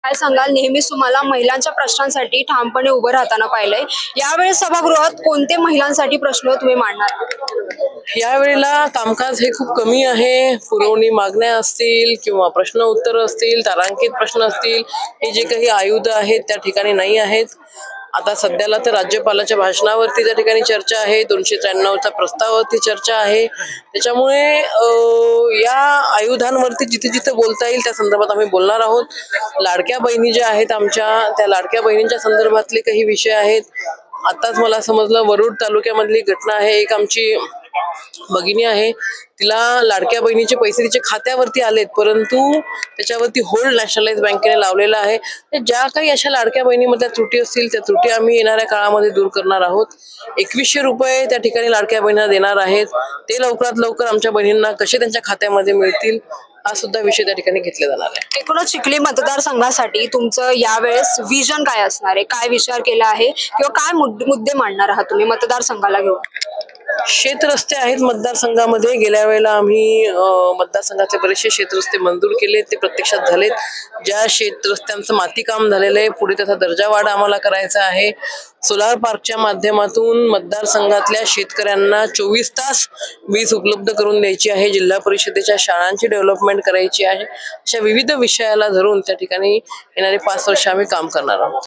काय सांगाल, नेहमीच तुम्हाला महिलांच्या प्रश्नांसाठी ठामपणे उभं राहताना पाहिलंय. यावेळेस सभागृहात कोणते महिलांसाठी प्रश्न तुम्ही मांडणार? यावेळेला कामकाज हे खूप कमी आहे. पुरवणी मागण्या असतील किंवा प्रश्न उत्तर असतील, तारांकित प्रश्न असतील, हे जे काही आयुध आहेत त्या ठिकाणी नाही आहेत. आता सध्याला तर राज्यपालाच्या भाषणावरती त्या ठिकाणी चर्चा आहे, 293चा प्रस्तावावरती चर्चा आहे. त्याच्यामुळे या आयुधांवरती जिथे जिथे बोलता येईल त्या संदर्भात आम्ही बोलणार आहोत. लाडक्या बहिणी ज्या आहेत आमच्या, त्या लाडक्या बहिणींच्या संदर्भातले काही विषय आहेत. आताच मला समजलं, वरुड तालुक्यामधली घटना आहे. एक आमची भगिनी आहे, तिला लाडक्या बहिणीचे पैसे तिच्या खात्यावरती आलेत, परंतु त्याच्यावरती होल्ड नॅशनलाइज बँकेने लावलेला आहे. ज्या काही अशा लाडक्या बहिणीमधल्या त्रुटी असतील त्या त्रुटी आम्ही येणाऱ्या काळामध्ये दूर करणार आहोत. 2100 रुपये त्या ठिकाणी लाडक्या बहिणींना देणार आहेत. ते लवकरात लवकर आमच्या बहिणींना कसे त्यांच्या खात्यामध्ये मिळतील हा सुद्धा विषय त्या ठिकाणी घेतला जाणार आहे. एकूणच चिखली मतदारसंघासाठी तुमचं यावेळेस विजन काय असणार आहे? काय विचार केला आहे किंवा काय मुद्दे मांडणार आहात तुम्ही मतदारसंघाला घेऊन? शेतरस्ते आहेत मतदारसंघामध्ये. गेल्या वेळेला आम्ही मतदारसंघातले बरेचसे शेतरस्ते मंजूर केले, ते प्रत्यक्षात झालेत. ज्या शेतरस्त्यांचं मातीकाम झालेलं आहे, पुढे त्याचा दर्जा वाढ आम्हाला करायचा आहे. सोलार पार्कच्या माध्यमातून मतदारसंघातल्या शेतकऱ्यांना 24 तास वीज उपलब्ध करून द्यायची आहे. जिल्हा परिषदेच्या शाळांची डेव्हलपमेंट करायची आहे. अशा विविध विषयाला धरून त्या ठिकाणी येणारी 5 वर्ष आम्ही काम करणार आहोत.